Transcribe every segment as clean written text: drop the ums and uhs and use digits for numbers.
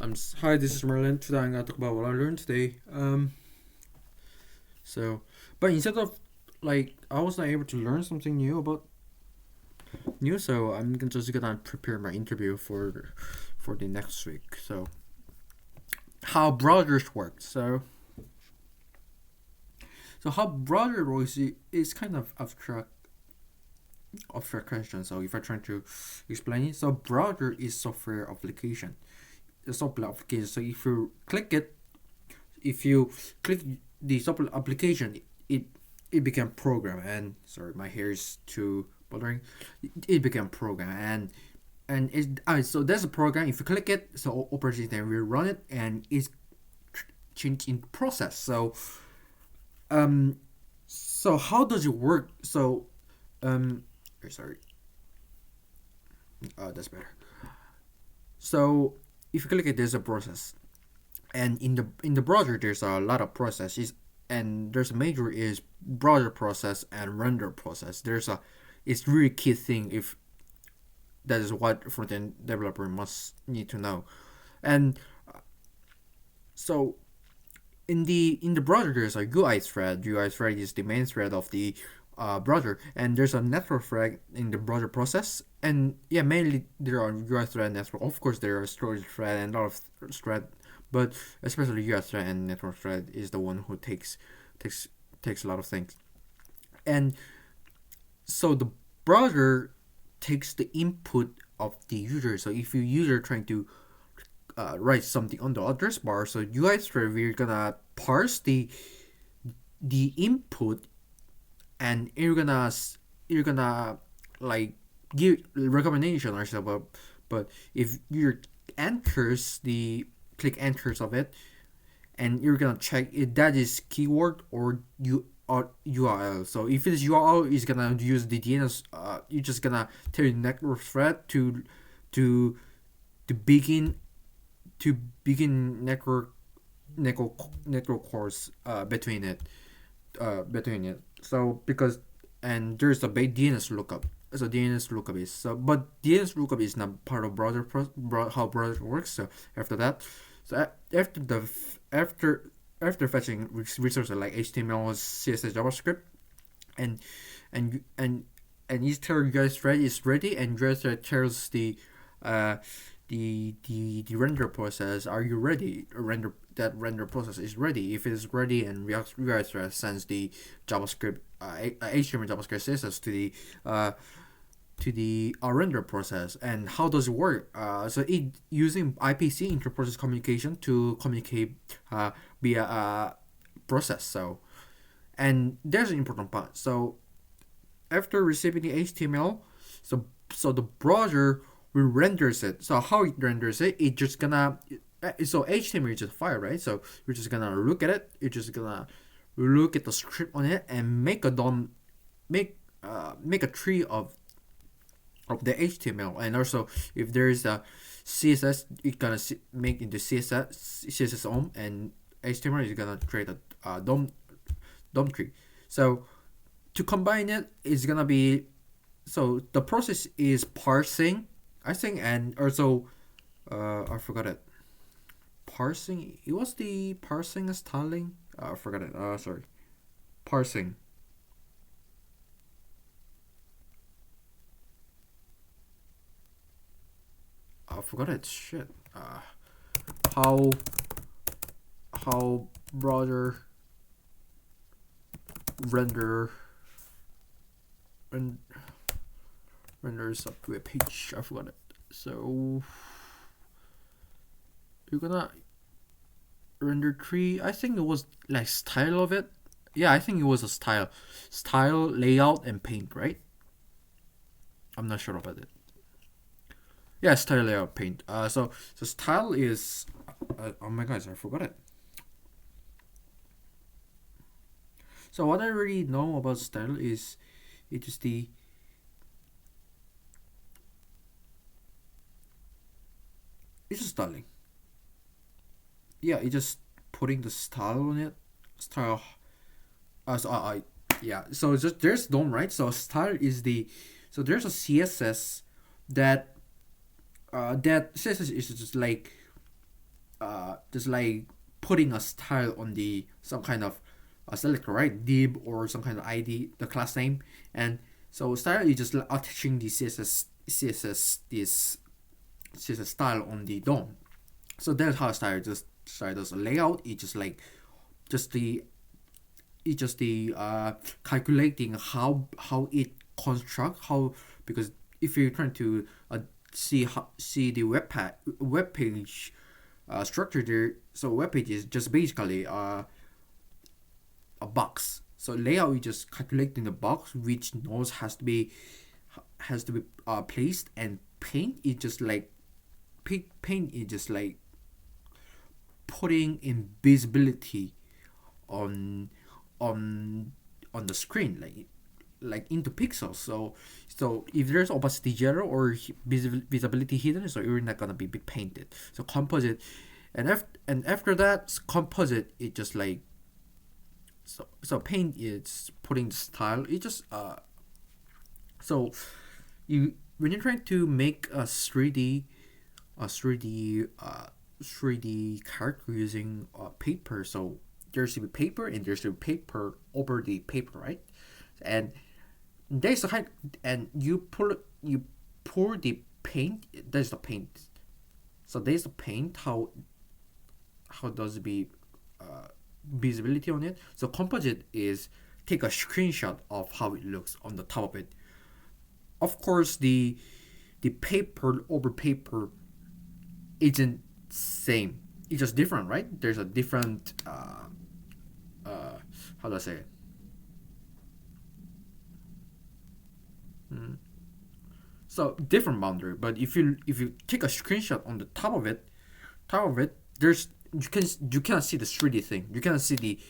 Hi, this is Merlin. Today I'm gonna talk about what I learned today. So, but instead of I was not able to learn something new, so just gonna prepare my interview for the next week. So, how browsers work. So how browser works is kind of abstract question. So if I try to explain it, so browser is software application. The software application. So if you click the software application, it it became program. And sorry, my hair is too bothering. It became program, and so there's a program. If you click it, so operating system will run it, and it's changed in process. Um so how does it work? Um sorry, that's better. So if you click it, there's a process, and in the browser there's a lot of processes, and there's a major is browser process and render process. It's really key thing if that is what front-end developer must need to know. And so in the browser there's a UI thread. UI thread is the main thread of the browser, and there's a network thread in the browser process. And yeah, mainly there are UI thread and network. Of course, there are storage thread and a lot of thread, but especially UI thread and network thread is the one who takes takes a lot of things. And so the browser takes the input of the user. So if you user trying to write something on the address bar, so UI thread we're gonna parse the input, and you're gonna like give recommendation or something. But if you enters the click enters of it, and you're gonna check if that is keyword or URL. So if it's URL, it's gonna use the DNS. You're just gonna tell your network thread to to begin to begin network network course between it. So because and there's a big DNS lookup. So DNS lookup is so, but DNS lookup is not part of how browser works. So after that, after fetching resources like HTML, CSS, JavaScript, and and and and each tell US thread is ready, and US thread tells uh the render process, are you ready? Render process is ready. If it's ready, and React thread sends the JavaScript, HTML JavaScript CSS to the render process. And how does it work? So it using IPC, interprocess communication, to communicate via process. So, and there's an important part. So after receiving the HTML, so the browser will renders it. So how it renders it, it just gonna so HTML is just a file, right? So you're just gonna look at it. You're just gonna look at the script on it and make a tree of the HTML. And also if there is a CSS, it's gonna make into CSS on, and HTML is gonna create a DOM tree. So to combine it is gonna be, so the process is parsing, I think, and also I forgot it. Parsing. It was the parsing and styling. I forgot it. Sorry. Parsing. I forgot it. Shit. How how browser render rend, renders up to a page. I forgot it. So you're gonna render tree. I think it was like style of it. Yeah, I think it was a style, layout, and paint, right? I'm not sure about it. Yeah, style, layout, paint. So style is. Oh my god, I forgot it. So what I really know about style is, it is the it's just styling. Yeah, it's just putting the style on it. Style. So yeah. So just there's DOM, right? So style is the, so there's a CSS that that CSS is just like just like putting a style on the some kind of selector, right? Div or some kind of ID, the class name, and so style is just like attaching the CSS style on the DOM. So that's how style does. Layout is just like just the it's just the calculating how it construct how, because if you're trying to see the web page structure there, so web page is just basically a box. So layout is just calculating the box which nodes has to be placed, and paint is just like paint is just like putting invisibility on on on the screen, like into pixels. So if there's opacity zero or visibility hidden, so you're not gonna be painted. So composite, and after that composite, it just like so paint is putting the style. It just so you when you're trying to make a 3D a 3D 3D character using paper. So there's a paper and there's a paper over the paper, right? And there's a height, and you pour the paint. There's the paint. So there's the paint. How does it be visibility on it? So composite is take a screenshot of how it looks on the top of it. Of course, the paper over paper isn't same. It's just different, right? There's a different how do I say it? So different boundary. But if you take a screenshot on the top of it, there's you cannot see the 3D thing. You cannot see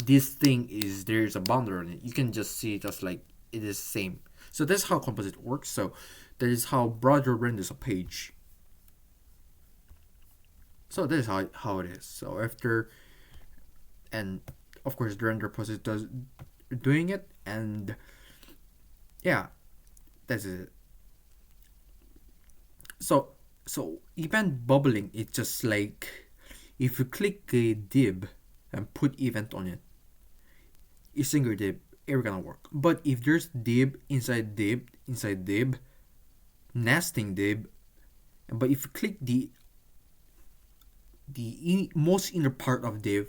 this thing is there's a boundary on it. You can just see just like it is same. So that's how composite works. So that is how browser renders a page. So that is how it is. So after, and of course the render process does doing it, and yeah, that's it. So event bubbling is just like if you click a div and put event on it, a single div, it's gonna work. But if there's div inside div, nesting div, but if you click the most inner part of div,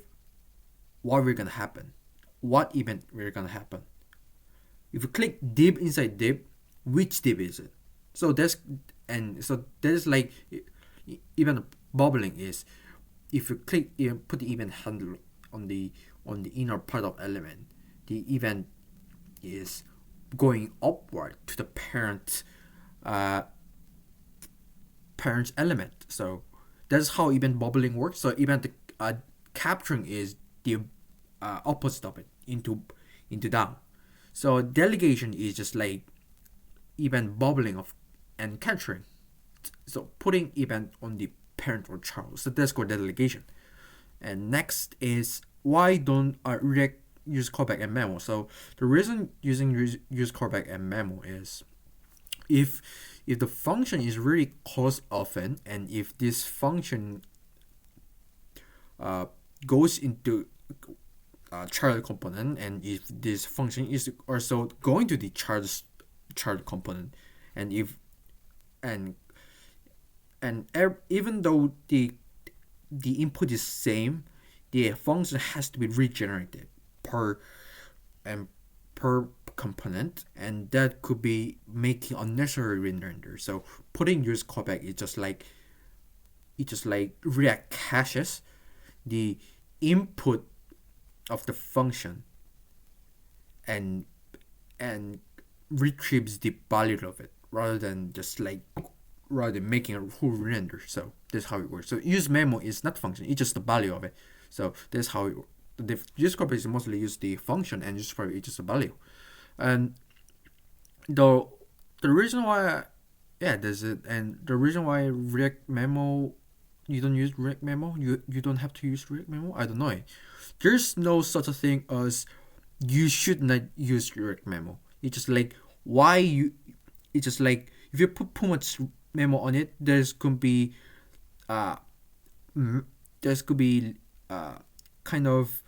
what will gonna happen? What event will gonna happen? If you click div inside div, which div is it? So there's like even bubbling is if you click you put the event handle on the inner part of element, the event is going upward to the parent element. So that's how event bubbling works. So event capturing is the opposite of it, into down. So delegation is just like event bubbling of and capturing. So putting event on the parent or child. So that's called delegation. And next is why don't React use callback and memo? So the reason using use callback and memo is if the function is really called often, and if this function goes into child component, and if this function is also going to the child component, and if and even though the input is same, the function has to be regenerated per component, and that could be making unnecessary render. So putting use callback is just like React caches the input of the function and retrieves the value of it rather than making a full render. So that's how it works. So use memo is not function; it's just the value of it. So that's how the use callback is mostly use the function, and use callback is just a value. And the reason why, yeah, there's it. And the reason why React memo, you don't use React memo, you don't have to use React memo. I don't know. There's no such a thing as you should not use React memo. It's just like why you. It's just like if you put too much memo on it, there's gonna be this could be kind of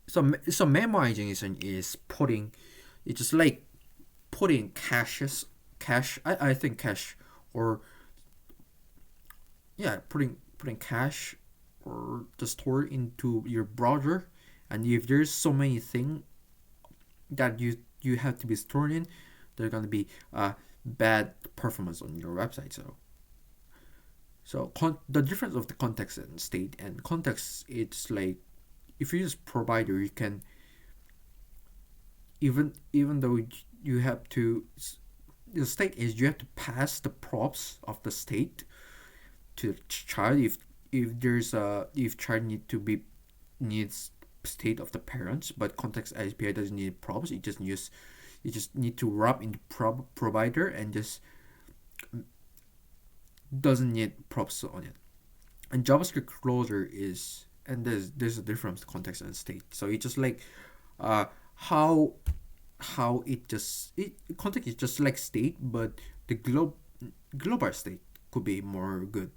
so memoization is putting it's just like putting cache I think cache or yeah putting cache or the store into your browser, and if there's so many things that you have to be stored in, there's gonna be bad performance on your website. The difference of the context and state and context, it's like if you use provider, you can even though you have to the state is you have to pass the props of the state to the child if there's a if child needs state of the parents, but context API doesn't need props. You just need to wrap in provider and just doesn't need props on it. And JavaScript closure is and there's a difference context and state. So it's just like uh how it context is just like state, but the global state could be more good.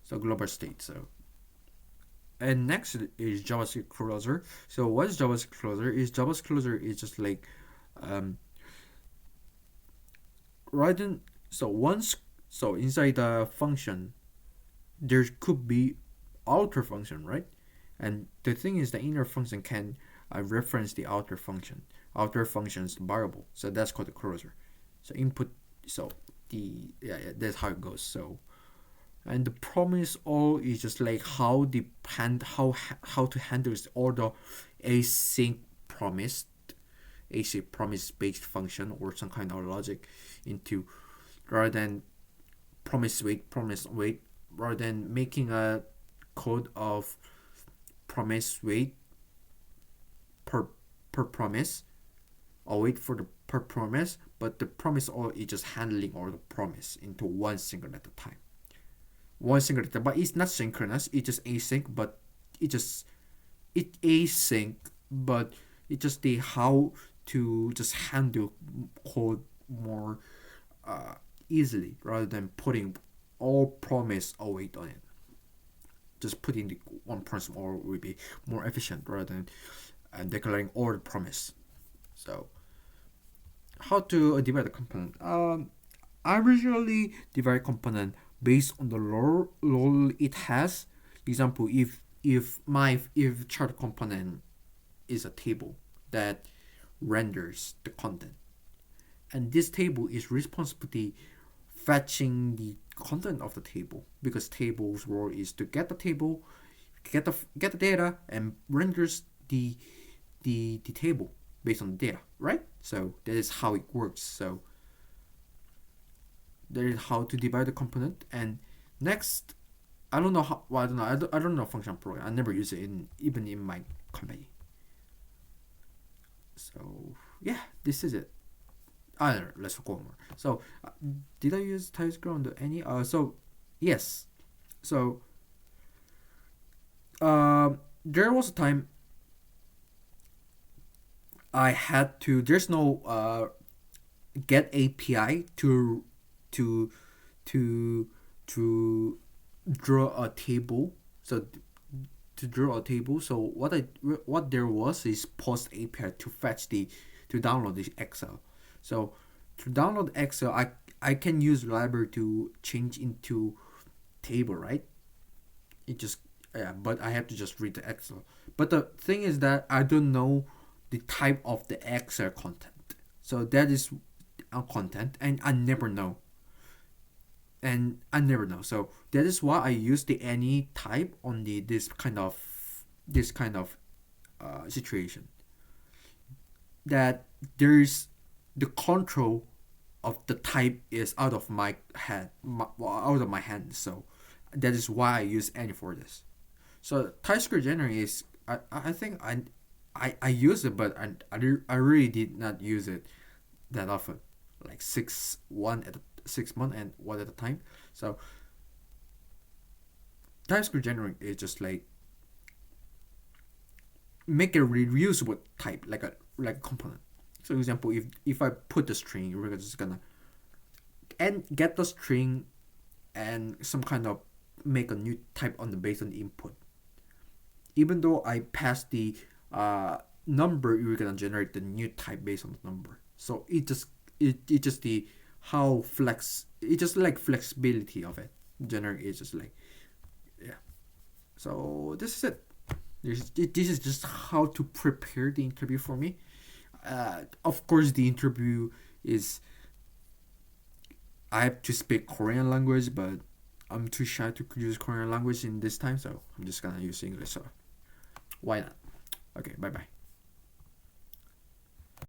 So global state. And next is JavaScript closer. So what is JavaScript closer? JavaScript closer is just like um right in so once so inside the function there could be outer function, right? And the thing is the inner function can reference the outer function. Outer function is variable, so that's called the closer. So input so the yeah that's how it goes. So and the promise all is just like how to handle all the async promise async promise based function or some kind of logic into rather than promise wait rather than making a code of promise wait per promise or wait for the per promise, but the promise all is just handling all the promise into one single at a time. One single at a time, but it's not synchronous. It's just async, but it async, but it just the how to just handle code more uh, easily rather than putting all promise await on it. Just putting the one promise or will be more efficient rather than declaring all the promise. So how to divide the component? I usually divide component based on the role it has. Example, if chart component is a table that renders the content, and this table is responsibility fetching the content of the table because table's role is to get the table, get the data, and renders the table based on the data, right? So that is how it works. So that is how to divide the component. And next, I don't know how. Well, I don't know function program. I never use it even in my company. So yeah, this is it. Let's go more. So did I use TypeScript on any? So yes. So there was a time I had to. There's no get API to to to draw a table. So to draw a table. So what there was is post API to fetch to download the Excel. So to download Excel, I can use library to change into table, right? It just yeah, but I have to just read the Excel. But the thing is that I don't know the type of the Excel content. So that is a content, and I never know. So that is why I use the any type on the this kind of situation. That there's the control of the type is out of my head, out of my hand. So that is why I use any for this. So TypeScript generally is I think I use it, but I really did not use it that often, like 6 month and one at a time. So TypeScript generally is just like make a reusable type like a component. So for example, if I put the string, we're just gonna and get the string and some kind of make a new type on the based on the input. Even though I pass the number, you're gonna generate the new type based on the number. So it just the how flex it just like flexibility of it. Generate is just like, yeah. So this is it. This is just how to prepare the interview for me. Of course, the interview is I have to speak Korean language, but I'm too shy to use Korean language in this time, so I'm just gonna use English. So why not? Okay, bye bye.